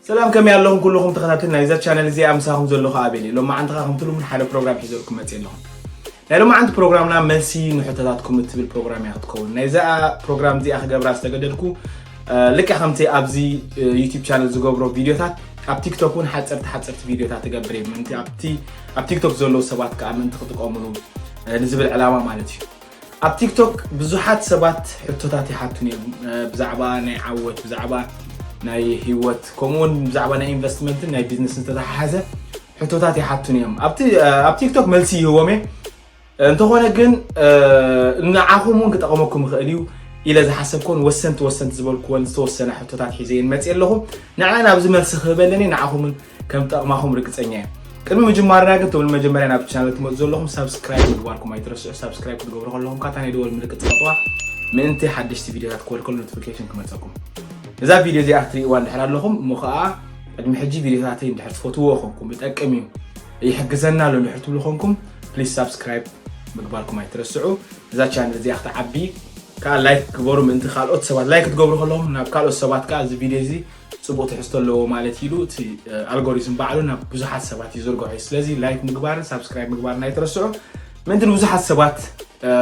سلام كم ياللهم كلكم تخاتلنا إذا channel زي أمساهم زلوا قابلين لو ما عند خاهم تلو من حدا برنامج حزوركم متين لهم لو ما عند برنامجنا ملسي نحطاتكم تبي البرنامج ياخدكم إذا برنامج زي أخ جبر استقدركم لك أخمتي أبزي يوتيوب channel زجبرو فيديوهات أب تيك توك ون حتى فيديوهات تجبري من أنت أب تيك توك زلوا سبات كأمن تخطقوا نزل العلامة مالتي أب تيك توك بزحات سبات حطاتي حطني بزعبان عوت بزعبان ناي هيوت كومون بزعبان إنفستمنت ناي بيزنس أنت تحازة حطاتي حطني أب تيك توك ملسي هو مي أنتوا هنا جن نعاهم ممكن تقومكم خاليو إلى إذا حسبكم وسنت زبالكم توسنا حطاتي حزين ما تقول لهم نعنا بزي ملسي خبلني نعاهم كم تقماهم ركزنيا كلمة مجمّرنا قلت أول مجمّرنا أنا بتشانل تمزول لهم سبسكرايب وتباركم ما يترسوا سبسكرايب وتقبلوا لهم كاتاني دول من القطعة من أنت حدشت فيديوهات كل نوتيفيكيشن كمان تكون إذا فيديو زي أختي وان حرار لهم مخاء المحجي فيديوهاتين بحث فوتوهم بتأكمين يحجزنا له نحطوا لهمكم بليز سبسكرايب وتباركم ما يترسوا إذا شانل زي أختي عبي كان لايك قبروا من أنت خالقت سبات لايك تقبلوا لهم نبكالوا سبات كاز فيديو زي صبوت يحصل له مالتي يلو تي الجوريزم بعلونا بزحات سبات يزرقوا عيس لذي لايك مقبار سبسكرايب مقبار نايترسعوا من دل بزحات سبات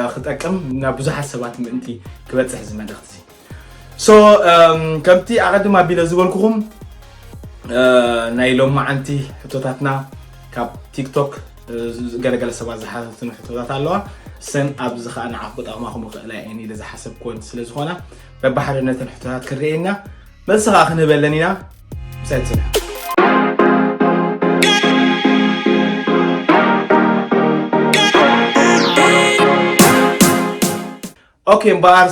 ختأكم نبزحات سبات من أنتي كبت سحز ما دختي كمتي أقدم ما بيلا زبالكم نايلوم مع أنتي حطوتاتنا كاب تيك توك قال سبات زحات حطوتات الله سن أبزخ أنا عقد أماهم لا يعني إذا حسب كون سلزخونا ببحر النت حطوتات كرينا بس خاخنا بلنينا سلسلة اوكي مبار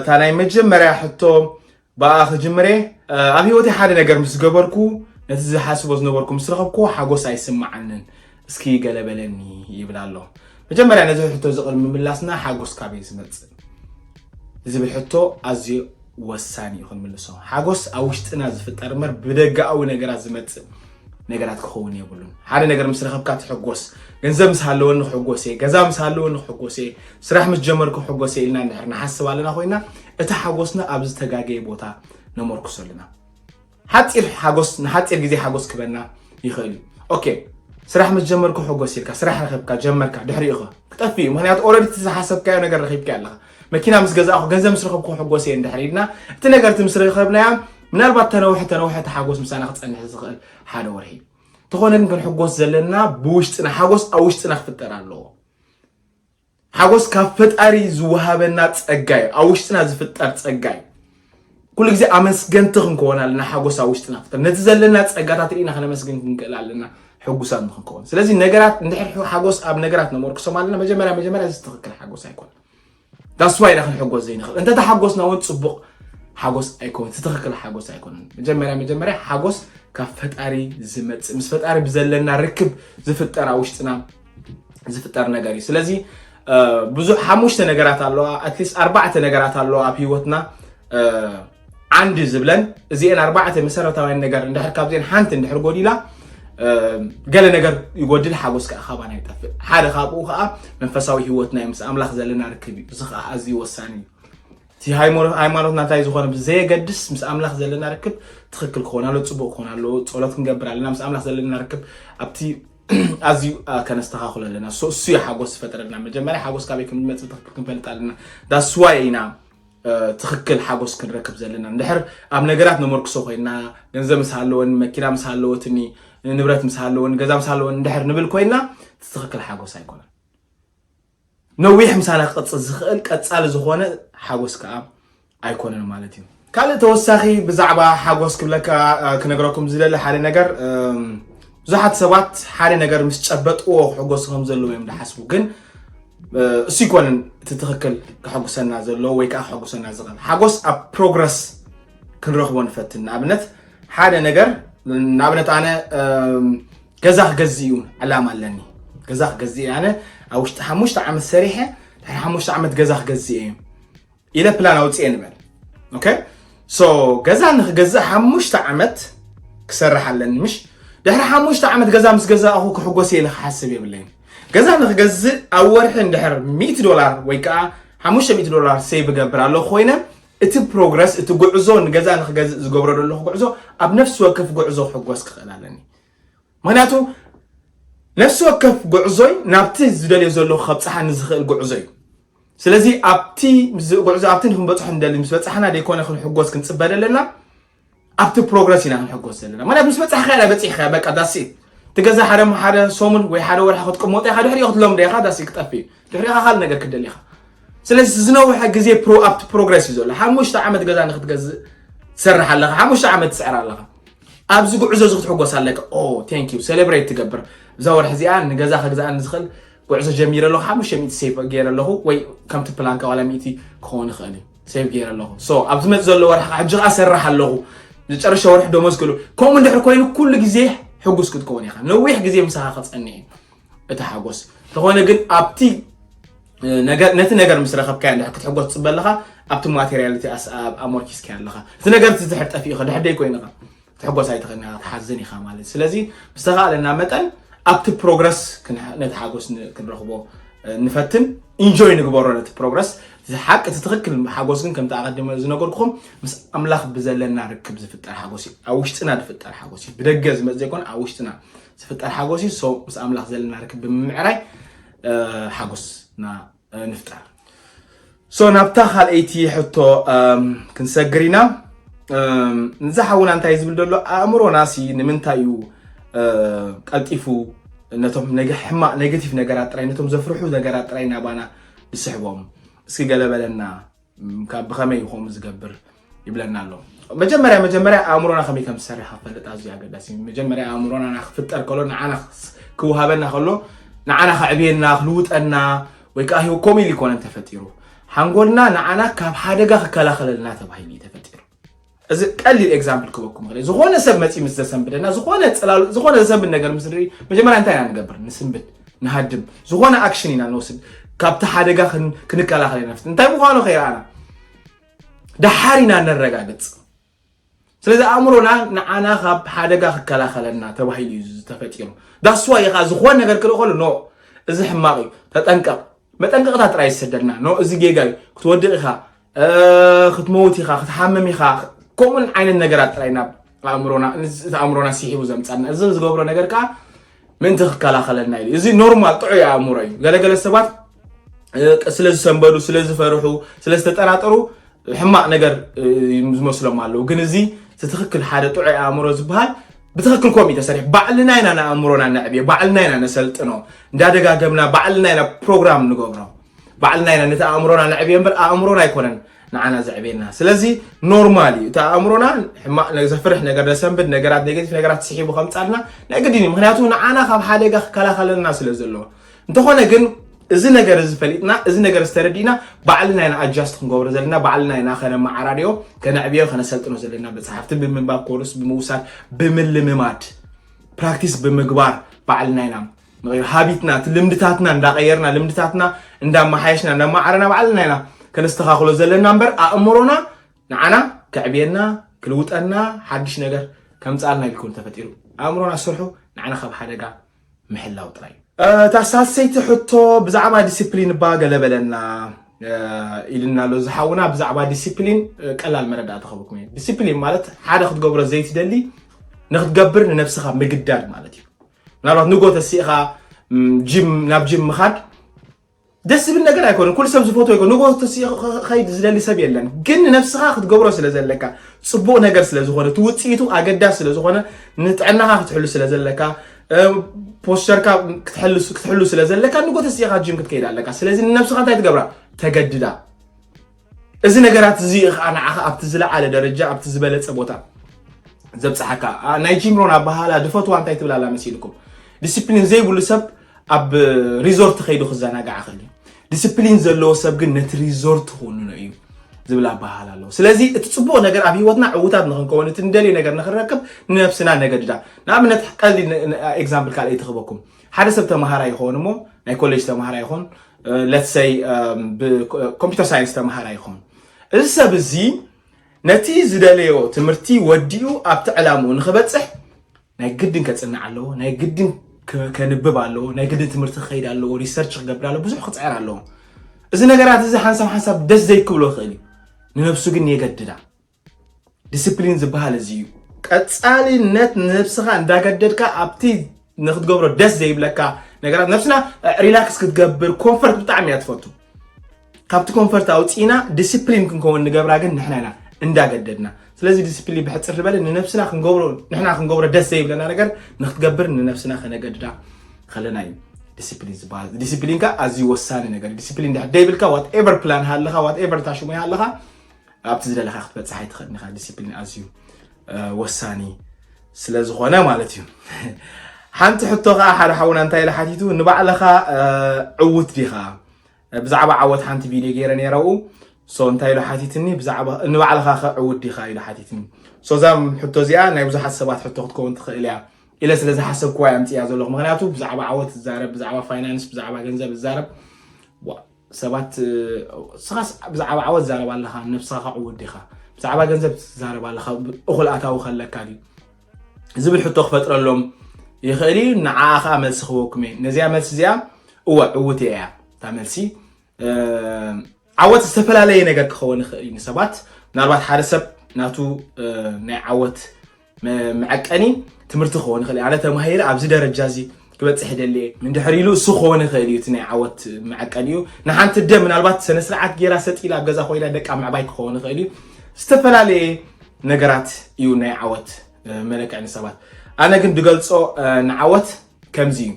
تاناي مجمرة حطو باخ جمرة ابي وتي حدا نجر مس جبركو نتز حاسبوز نبركو مسرخبكو حاجوس يسمع عنن اسكي قلبلني يبلالو مجمرة نزل حطو زقل من بلاسنا حاجوس كابيز متص زي بحطو ازي وساني يخون من لسه حاجوس أوشتنا زفت أرمر بدقة أو نجارات زمت نجارات كخوني يقولون هذا نجار مسرخ بكات حجوس جنزم سهلون حجوسي جزام سهلون حجوسي سرح متجمر كحجوسي لنا نحن حسب علينا خوينا اتحجوسنا أبز تجاجي بوتا نمر كسرنا حتى الحجوس نحتى الجزء حجوس كبرنا يخلي أوكي سرح متجمر كحجوسي كسرح رخيب كجمر كدحريقة كتفي مهنيات أوريدي تحسب كأي نجار رخيب كألها مكينا مسجز أخو جنزة مسرخ بكون حجوسي عند حريدنا تنقرت مسرخ خبنا من أربعة تنوح حجوس مسانا خد أن حزق حدا ورهي تخون نكون حجوس زلنا بوشتنا حجوس أوشتنا خفتر الله حجوس كفت أري زوهابنا تسجاي أوشتنا زفتر تسجاي كل جزء أمس جنتهم كونا لنا حجوس أوشتنا خفتر نتزلنا تسجات ترينا خلنا مسجن لنا حجوسات نخون كون سلازي نجارات نحر حجوس أب نجارات نمرك سمالنا مجمرة زستقل حجوس هيكون ده سواي نخل حجوس زين خل أنت تحجوسنا وانت صبق حجوس أيكون تتخكل حجوس أيكون مجمرة حجوس كفت أري زمت مسفت أري بزلنا ركب زفت أري وشتنا زفت أري نجاري سلازي بزو حموش نجارات الله أتليس 4 نجارات الله أبي وتنا عندي زبلن زين 4 مسارة توين نجار ندحر كابزين حنت ندحر قوليلا قال نجار يقول حجوس كأخابنا يتفق حد خابوها من فساوي هوتنا يمس أملاخ زلنا ركبي بس أزي وساني تي هايمانوت نتاي زخونه بزي قدس مس املاخ زلنا ركب تخكل خونا لو صبو خونا لو صلات نغبر علينا مس املاخ زلنا ركب ابتي ازي كان استخاخل لنا سو حاجوس فترنا مجمره حاجوس كابي كم تخكل فلطالنا داس واينا تخكل حاجوس كنركب زلنا ندحر اب نغرات نمركسو خوينا ገንዘብ مسالون مكينا مسالوتني ንብረት مسالون ገዛ مسالون ندحر نبل كوينا تخكل حاجوس ايكون نويح مسانا قص زخل قصال زخونه حاجوس كا ايكونن مالتي قال توساخي بزعبه حاجوس كبلكا كنغركم زلل حالي نجر زحات سبات حالي نجر مش تشبطو حاجوسهم زلو يم لحسبو كن سيكون تتخكل كحاجوسنا زلو ويكا حاجوسنا زغل حاجوس ا بروجرس كنرخبو نفتن ابنت حالي نجر نابنت انا غزاخ غزيون علامه لني غزاخ غزي انا أوشت حموشت عم السريحة حموشت عم تجزخ جزئين إلى بلان أو تين مال أوكي جزا نخ جزا حموشت عمت كسر حلن مش ده حموشت عمت جزا مس جزا أخوك حقوسي لخ حسب يبلين جزا نخ جزء أول حين ده $100 ويكا حموشت $100 سيف جبر الله خوينا እቲ ፕሮግረስ እቲ ጉዕዞ ንገዛ ንክገዝ ዝገብረሉ له ጉዕዞ ኣብ ነፍስ ወከፍ ጉዕዞ ሕጎስ ክኽላለኒ ምክንያቱ ነፍስ ወከፍ ጉዕዞይ ናብቲ ዝደልዮ ዘለኹ ከብፅሓኒ ዝኽእል ጉዕዞይ ስለዚ ኣብቲ ጉዕዞ ኣብቲ ንክንበፅሖ እንደሊ ምስ በፅሓና ደይኮነ ክንሕጎስ ክንፅበል ኣለና ኣብቲ ፕሮግረስ ኢና ክንሕጎስ ዘለና ምክንያቱ ምስ በፅሕካ ኢላ በፂሕካ በቃ ዳሲ ትገዛ ሓደ ሰሙን ወይ ሓደ ወርሒ ክትቅመጦ ኢኻ ድሕሪኡ ክትለምዶ ኢኻ ዳሲ ክጠፊ ድሕሪኻ ካል ነገር ክደሊ ኢኻ ስለዚ ዝነውሐ ግዜ ኣብቲ ፕሮግረስ እዩ ዘሎ 5 ዓመት ገዛ ንክትገዝእ ትሰርሕ ኣለኻ 5 ዓመት ትስዕር ኣለኻ ኣብዚ ጉዕዞ ክትሕጎስ ኣለካ ኦ ቴንክ ዩ ሴሌብሬት ትገብር እዛ ወርሒ እዚኣ ንገዛ ክግዛእኒ ዝኽእል ጉዕዞ ጀሚረ ኣለኹ 500 ሴቭ ገይረ ኣለኹ ወይ ከምቲ ፕላንካ ዋላ 100 ክኸውን ይኽእል ሴቭ ገይረ ኣለኹ ሶ ኣብ ዝመፅ ዘሎ ወርሒ ሕጂ ኣሰርሕ ኣለኹ ዝጨርሸ ወርሒ ደሞዝ ክሉ ከምኡ እንድሕር ኮይኑ ኩሉ ግዜ ሕጉስ ክትከውን ኢኻ ነዊሕ ግዜ ምሳኻ ክፀንሕ እቲ ሓጎስ ተኾነ ግን ኣብቲ ነቲ ነገር ምስ ረኸብካ እንድሕር ክትሕጎስ ትፅበለኻ ኣብቲ ማቴሪያሊቲ ኣሞርኪስካ ኣለኻ እቲ ነገር ትዝሕር ጠፊኡ ኢኻ ድሕር ደይኮይንኻ ትሕጎስ ኣይትኽእልኒ ኢኻ ትሓዝን ኢኻ ማለት ስለዚ ብዝተኻእለና መጠን ኣብቲ ፕሮግረስ ነቲ ሓጎስ ክንረኽቦ ንፈትን ኢንጆይ ንግበሮ ነቲ ፕሮግረስ ሓቂ እቲ ትኽክል ሓጎስ ግን ከምቲ ኣቐዲመ ዝነገርኩኹም ምስ ኣምላኽ ብዘለና ርክብ ዝፍጠር ሓጎስ እዩ ኣብ ውሽጥና ዝፍጠር ሓጎስ እዩ ብደገ ዝመፅ ዘይኮነ ኣብ ውሽጥና ዝፍጠር ሓጎስ እዩ ሶ ምስ ኣምላኽ ዘለና ርክብ ብምምዕራይ ሓጎስና ንፍጠር ሶ ናብታ ካልአይቲ ሕቶ ክንሰግር ኢና ንዝሓውና እንታይ ዝብል ደሎ ኣእምሮና ሲ ንምንታይ እዩ ቀልጢፉ ነቶም ሕማቅ ኔጌቲቭ ነገራት ጥራይ ነቶም ዘፍርሑ ነገራት ጥራይ ናባና ዝስሕቦም እስኪ ገለበለና ብኸመይ ይኾም ዝገብር ይብለና ኣሎ መጀመርያ ኣእምሮና ከመይ ከም ዝሰርሕ ክፈልጥ ኣዝዩ ኣገዳሲ መጀመርያ ኣእምሮና ክፍጠር ከሎ ንዓና ክውሃበና ከሎ ንዓና ክዕብየና ክልውጠና ወይ ከዓ ሂው ኮሚል ይኮነን ተፈጢሩ ሓንጎልና ንዓና ካብ ሓደጋ ክከላኸለልና ተባሂሉ ተፈጢሩ እዚ ቀሊል ኤግዛምፕል ክበኩም ክእል ዝኾነ ሰብ መፂ ምስ ዘሰንብደና ዝኾነ ዘሰንብድ ነገር ምስ ርኢ መጀመርያ እንታይ ኢና ንገብር ንስንብድ ንሃድም ዝኾነ ኣክሽን ኢና ንወስድ ካብቲ ሓደጋ ክንከላኸል ኢና እንታይ ምዃኑ ኸይርኣና ድሓር ኢና ነረጋግፅ ስለዚ ኣእምሮና ንዓና ካብ ሓደጋ ክከላኸለና ተባሂሉ እዩ ተፈጢሩ ዳስዋ ኢኻ ዝኾነ ነገር ክርኢ ከሎ ኖ እዚ ሕማቕ እዩ ተጠንቀቕ መጠንቀቕታ ጥራይ ዝሰደድና ኖ እዚ ጌጋ እዩ ክትወድቕ ኢኻ ክትመውት ኢኻ ክትሓመም ኢኻ ከምኡን ዓይነት ነገራት ጥራይ ናብ ኣእምሮና ሲሒቡ ዘምፃና እዚ ዝገብሮ ነገር ከዓ ምንቲ ክከላኸለና ኢሉ እዚ ኖርማል ጥዑይ ኣእምሮ እዩ ገለገለ ሰባት ስለዝሰንበዱ ስለዝፈርሑ ስለዝተጠራጠሩ ሕማቕ ነገር ዝመስሎም ኣለዉ ግን እዚ ትክክል ሓደ ጥዑይ ኣእምሮ ዝበሃል ብትክክል ከምኡ ተሰሪሕ ባዕልና ኢና ንኣእምሮና ነዕብዮ ባዕልና ኢና ነሰልጥኖ እንዳደጋገምና ባዕልና ኢና ፕሮግራም ንገብሮ ባዕልና ኢና ነቲ ኣእምሮና ነዕብዮ እምበር ኣእምሮና ኣይኮነን ንዓና ዘዕብየና ስለዚ ኖርማል እዩ እቲ ኣእምሮና ሕማቕ ዘፍርሕ ነገር ዘሰንብድ ነገራት ኔጌቲቭ ነገራት ስሒቡ ከምፃልና ናይ ግድን እዩ ምክንያቱ ንዓና ካብ ሓደጋ ክከላኸለልና ስለ ዘለዎ እንተኾነ ግን እዚ ነገር ዝፈሊጥና እዚ ነገር ዝተረዲእና ባዕልና ኢና ኣጃስት ክንገብሮ ዘለና ባዕልና ኢና ከነማዓራድዮ ከነዕብዮ ከነሰልጥኖ ዘለና መፅሓፍቲ ብምንባብ ኮርስ ብምውሳድ ብምልምማድ ፕራክቲስ ብምግባር ባዕልና ኢና ንغير ሃቢትና ልምድታትና እንዳቀየርና ልምድታትና እንዳማሓየሽና እንዳማዓረና ባዕልና ኢና ከነስተኻኽሎ ዘለና እምበር ኣእምሮና ንዓና ከዕብየና ክልውጠና ሓድሽ ነገር ከምፃልና ኢልኩም ተፈጢሩ ኣእምሮና ሰርሑ ንዓና ካብ ሓደጋ ምሕላው ጥራይ ታሳሰይቲ ሕቶ ብዛዕባ ዲሲፕሊን ባገለበለና ኢልና ሎ ዝሓውና ብዛዕባ ዲሲፕሊን ቀላል መረዳእታ ክህበኩም እዩ ዲሲፕሊን ማለት ሓደ ክትገብሮ ዘይትደሊ ንክትገብር ንነፍስኻ ምግዳድ ማለት እዩ ምናልባት ንጎ ተሲእኻ ናብ ጂም ምኻድ ደስ ዝብል ነገር ኣይኮነን ኩሉ ሰብ ዝፈትዎ ይኮን ንጎ ተሲእኻ ከይድ ዝደሊ ሰብ የለን ግን ንነፍስኻ ክትገብሮ ስለ ዘለካ ፅቡቕ ነገር ስለ ዝኾነ ትውፅኢቱ ኣገዳስ ስለ ዝኾነ ንጥዕናኻ ክትሕሉ ስለ ዘለካ ፖስተርካ ክትሕሉ ስለ ዘለካ ንጎ ተሲእኻ ጂም ክትከይድ ኣለካ ስለዚ ንነፍስኻ እንታይ ትገብራ ተገድዳ እዚ ነገራት እዚ ንዓኻ ኣብቲ ዝለዓለ ደረጃ ኣብቲ ዝበለፀ ቦታ ዘብፅሓካ ናይ ጂም ሮና ባህላ ድፈትዋ እንታይ ትብላላ መሲልኩም ዲሲፕሊን ዘይብሉ ሰብ ኣብ ሪዞርት ከይዱ ክዘናጋዕ ክእል ዲሲፕሊን ዘለዎ ሰብ ግን ነቲ ሪዞርት ኾኑ ነው እዩ ዝብላ ባህላ ኣለዎ ስለዚ እቲ ፅቡቕ ነገር ኣብ ሂወትና ዕውታት ንኽንከውን እቲ እንደልዩ ነገር ንኽንረክብ ንነፍስና ነገድዳ ንኣብነት ቀሊ ኤግዛምፕል ካልኣይ ትኽበኩም ሓደ ሰብ ተምሃራ ይኸውን እሞ ናይ ኮሌጅ ተምሃራ ይኹን ሌትስ ሴይ ብኮምፒውተር ሳይንስ ተምሃራ ይኹን እዚ ሰብ እዚ ነቲ ዝደለዮ ትምህርቲ ወዲኡ ኣብቲ ዕላምኡ ንኽበፅሕ ናይ ግድን ከፅንዕ ኣለዎ ናይ ግድን ከንብብ ኣለዎ ናይ ግድን ትምህርቲ ክኸይድ ኣለዎ ሪሰርች ክገብር ኣለዎ ብዙሕ ክፅዕር ኣለዎ እዚ ነገራት እዚ ሓንሳብ ደስ ዘይክብሎ ክእል እዩ ንነፍሱ ግን የገድዳ ዲሲፕሊን ዝበሃል እዚዩ ቀጻሊነት ነፍስኻ እንዳገደድካ ኣብቲ ንኽትገብሮ ደስ ዘይብለካ ነገራት ነፍስና ሪላክስ ክትገብር ኮንፈርት ብጣዕሚ እያ ትፈቱ ካብቲ ኮንፈርት ኣውፂና ዲሲፕሊን ክንከውን ንገብራ ግን ንሕና ኢና እንዳገደድና ስለዚ ዲሲፕሊን ብሕፅር ዝበለ ንነፍስና ክንገብሮ ደስ ዘይብለና ነገር ንኽትገብር ንነፍስና ከነገድዳ ከለና እዩ ዲሲፕሊን ዝበሃል ዲሲፕሊን ካ ኣዝዩ ወሳኒ ነገር ዲሲፕሊን ደይብልካ whatever plan ሃለኻ whatever ታሽሙ ሃለኻ ኣብቲ ዝደለኻ ክትበፅሕ ኣይትኽእልን ኢኻ ዲሲፕሊን ኣዝዩ ወሳኒ ስለዝኾነ ማለት እዩ ሓንቲ ሕቶ ከዓ ሓደ ሓውና እንታይ ኢላ ሓቲቱ ንባዕልኻ ዕውት ዲኻ ብዛዕባ ዓወት ሓንቲ ቪድዮ ገይረ ነይረው ሶ እንታይ ኢላ ሓቲትኒ ብዛዕባ ንባዕልኻ ዕውት ዲኻ ኢላ ሓቲትኒ ሶ ዛም ሕቶ እዚኣ ናይ ብዙሓት ሰባት ሕቶ ክትከውን ትኽእል እያ ኢለ ስለዚ ሓሰብኩ ዋይ ኣምፅያ ዘለኹ ምክንያቱ ብዛዕባ ዓወት ዝዛረብ ብዛዕባ ፋይናንስ ብዛዕባ ገንዘብ ዝዛረብ ሰባት ስኻስ ብዛዕባ ዓወት ዝዛረብ ኣለኻ ነፍስኻ ዕውት ዲኻ ብዛዕባ ገንዘብ ዝዛረብ ኣለኻ እኹል ኣታዊ ከለካ ድዩ ዝብል ሕቶ ክፈጥረሎም ይኽእል እዩ ንዓኻ መልሲ ክህበኩም እየ ነዚኣ መልሲ እዚኣ እወ ዕውት እያ እታ መልሲ ዓወት ዝተፈላለየ ነገር ክኸውን ይኽእል እዩ ንሰባት ምናልባት ሓደ ሰብ ናቱ ናይ ዓወት መዐቀኒ ትምህርቲ ክኸውን ይኽእል ኣነ ተማሂረ ኣብዚ ደረጃ እዚ ክበፅሕ ይደሊ ምን ድሕሪ ኢሉ እሱ ክኸውን ይኽእል እዩ እቲ ናይ ዓወት መዐቀኒ እዩ ንሓንቲ ደ ምናልባት ስነ ስርዓት ጌራ ሰጢላ ኣብ ገዛ ኮይና ደቃ ምዕባይ ክኸውን ይኽእል እዩ ዝተፈላለየ ነገራት እዩ ናይ ዓወት መለክዕ ንሰባት ኣነ ግን ድገልጾ ንዓወት ከምዚ እዩ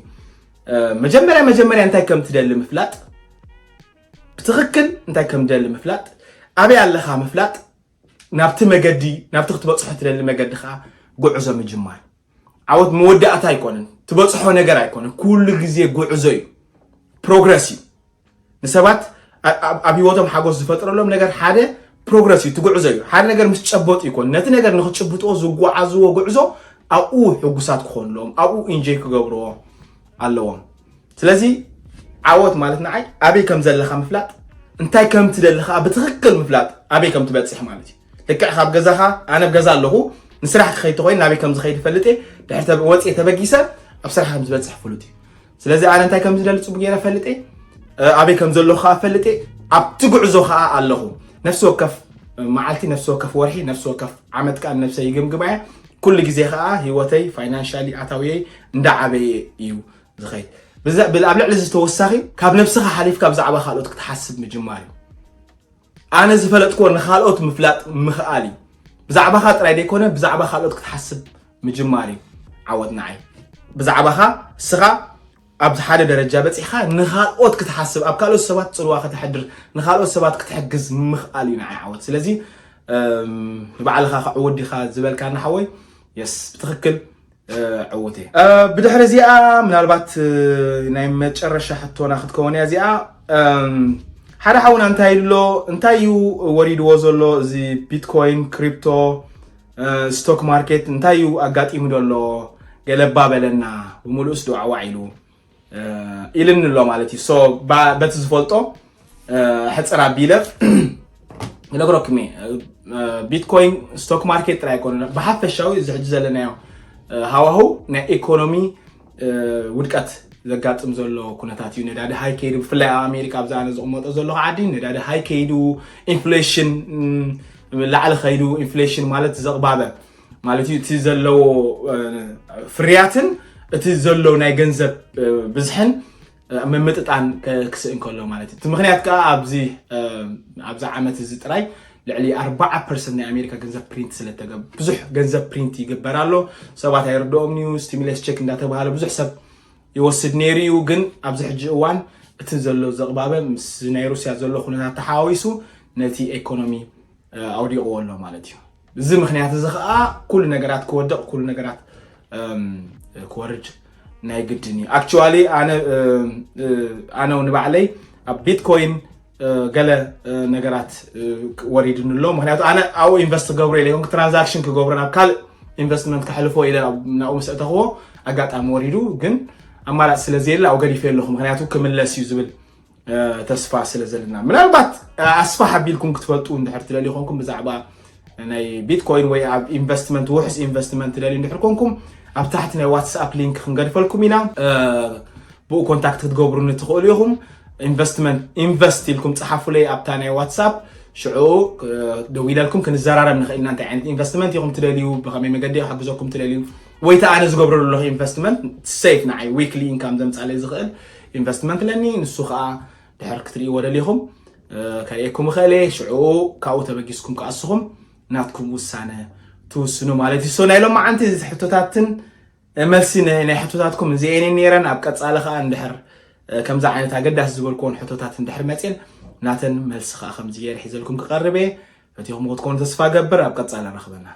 መጀመርያ እንታይ ከም ትደሊ ምፍላጥ ብትኽክል እንታይ ከም ትደሊ ምፍላጥ ኣበይ ኣለኻ ምፍላጥ ናብቲ መገዲ ናብቲ ክትበፅሖ ትደሊ መገዲ ከዓ ጉዕዞ ምጅማር ዓወት መወዳእታ ኣይኮነን ትበፅሖ ነገር ኣይኮነን ኩሉ ግዜ ጉዕዞ እዩ ፕሮግረስ እዩ ንሰባት ኣብ ሂወቶም ሓጎስ ዝፈጥረሎም ነገር ሓደ ፕሮግረስ እዩ ትጉዕዞ እዩ ሓደ ነገር ምስ ጨበጡ ይኮን ነቲ ነገር ንኽጭብጥዎ ዝጓዓዝዎ ጉዕዞ ኣብኡ ሕጉሳት ክኾንሎም ኣብኡ ኢንጆይ ክገብርዎ ኣለዎም ስለዚ ዓወት ማለት ንዓይ ኣበይ ከም ዘለኻ ምፍላጥ እንታይ ከም ትደልኻ ብትኽክል ምፍላጥ ኣበይ ከም ትበፅሕ ማለት እዩ ልክዕ ካብ ገዛኻ ኣነ ብገዛ ኣለኹ ንስራሕ ክኸይድ ተኾይን ናበይ ከም ዝኸይድ ፈልጥ ድሕሪ ወፅየ ተበጊሰ ኣብ ስራሕ ከም ዝበፅሕ ፍሉጥ እዩ ስለዚ ኣነ እንታይ ከም ዝደሊ ፅቡቅ ጌረ ፈልጥ ኣበይ ከም ዘለኹ ከዓ ፈልጥ ኣብቲ ጉዕዞ ከዓ ኣለኹ ነፍሲ ወከፍ መዓልቲ ነፍሲ ወከፍ ወርሒ ነፍሲ ወከፍ ዓመት ከዓ ነፍሰይ ይግምግማ እያ ኩሉ ግዜ ከዓ ሂወተይ ፋይናንሻሊ ኣታዊየይ እንዳዓበየ እዩ ዝኸይድ ኣብ ልዕሊ ዝተወሳኺ ካብ ነፍስኻ ሓሊፍካ ብዛዕባ ካልኦት ክትሓስብ ምጅማር እዩ ኣነ ዝፈለጥኮ ንኻልኦት ምፍላጥ ምኽኣል እዩ ብዛዕባኻ ጥራይ ደይኮነ ብዛዕባ ካልኦት ክትሓስብ ምጅማር እዩ ዓወት ንዓይ ብዛዕባኻ እስኻ ኣብ ሓደ ደረጃ በፂሕኻ ንኻልኦት ክትሓስብ ኣብ ካልኦት ሰባት ፅልዋ ክትሕድር ንኻልኦት ሰባት ክትሕግዝ ምኽኣል እዩ ንዓይ ዓወት ስለዚ ንባዕልኻ ዕውት ዲኻ ዝበልካ ንሓወይ የስ ብትኽክል ዕውት እየ ብድሕሪ እዚኣ ምናልባት ናይ መጨረሻ ሕቶና ክትከውን እያ እዚኣ ሓደ ሓውና እንታይ እዩ ወሪድዎ ዘሎ እዚ ቢትኮይን ክሪፕቶ ስቶክ ማርኬት እንታይ እዩ ኣጋጢሙ ዘሎ ገለባ በለና ብሙሉእስ ድዋዕዋዕ ኢሉ ኢልን ኣሎ ማለት እዩ ሶ በቲ ዝፈልጦ ሕፅር ኣቢለ ንነግረኩም ቢትኮይን ስቶክ ማርኬት ጥራይ ኣይኮነ ብሓፈሻዊ እዚ ሕጂ ዘለናዮ ሃዋህው ናይ ኢኮኖሚ ውድቀት ዘጋጥም ዘሎ ኩነታት እዩ ነዳዲ ሃይ ከይዱ ብፍላይ ኣብ ኣሜሪካ ኣብዛ ኣነ ዝቕመጦ ዘለኹ ዓዲ ነዳዲ ሃይ ከይዱ ኢንፍሌሽን ላዕሊ ከይዱ ኢንፍሌሽን ማለት ዘቕባበ ማለት እዩ እቲ ዘለዎ ፍርያትን እቲ ዘለዎ ናይ ገንዘብ ብዝሕን ምምጥጣን ክስእን ከሎ ማለት እዩ እቲ ምክንያት ከዓ ኣብዛ ዓመት እዚ ጥራይ ልዕሊ 40% ናይ ኣሜሪካ ገንዘብ ፕሪንት ስለተገበ ብዙሕ ገንዘብ ፕሪንት ይግበር ኣሎ ሰባት ኣይርድኦም ኒው ስቲሙለስ ቼክ እንዳተባሃለ ብዙሕ ሰብ ይወስድ ነይሩ እዩ ግን ኣብዚ ሕጂ እዋን እቲ ዘሎ ዘቕባበ ምስ ናይ ሩስያ ዘሎ ኩነታት ተሓዋዊሱ ነቲ ኢኮኖሚ ኣውዲቕዎ ኣሎ ማለት እዩ እዚ ምክንያት እዚ ከዓ ኩሉ ነገራት ክወድቕ ኩሉ ነገራት ክወርድ ናይ ግድን እዩ ኣክቹዋሊ ኣነ ንባዕለይ ኣብ ቢትኮይን ገለ ነገራት ወሪድን ኣሎ ምክንያቱ ኣነ ኣብኡ ኢንቨስት ክገብሮ ኢለ ይኹን ትራንዛክሽን ክገብሮ ናብ ካልእ ኢንቨስትመንት ክሕልፎ ኢለ ናብኡ ምስ እተኽቦ ኣጋጣሚ ወሪዱ ግን ኣማራጭ ስለዘየለ ኣብኡ ገዲፈ ኣለኹ ምክንያቱ ክምለስ እዩ ዝብል ተስፋ ስለዘለና ምናልባት ኣስፋ ሓቢልኩም ክትፈልጡ እንድሕር ትደልዩ ኮንኩም ብዛዕባ ናይ ቢትኮይን ወይ ኣብ ኢንቨስትመንት ውሕስ ኢንቨስትመንት ትደልዩ እንድሕር ኮንኩም ኣብ ታሕቲ ናይ ዋትስኣፕ ሊንክ ክንገድፈልኩም ኢና ብኡ ኮንታክት ክትገብሩኒ ትኽእሉ ኢኹም ኢንቨስት ኢልኩም ፀሓፉለይ ኣብታ ናይ ዋትስኣፕ شعو دويل لكم كنزرارب نخيلنا انت عند انفستمنت يقوم تدليو بخمي مقدي حجزكم تدليو ويتا انا زغبر له انفستمنت سيف نعي ويكلي انكم دمص عليه زغل انفستمنت لاني نسو خا دحر كتري ولا ليهم كايكم خالي شعو كاو تبقيسكم كاسهم ناتكم وسانه توسنو مالتي سو نايلو ما انت حتوتاتن ملسينا هنا حتوتاتكم زين نيرن ابقصاله خا اندحر كم زعينه تاقداس زبلكون حتوتاتن دحر متين ناتن ملس خا خمزيه يحيزلكم كقربه فتيهم غتكون تصفى قبر ابقصاله رخبنا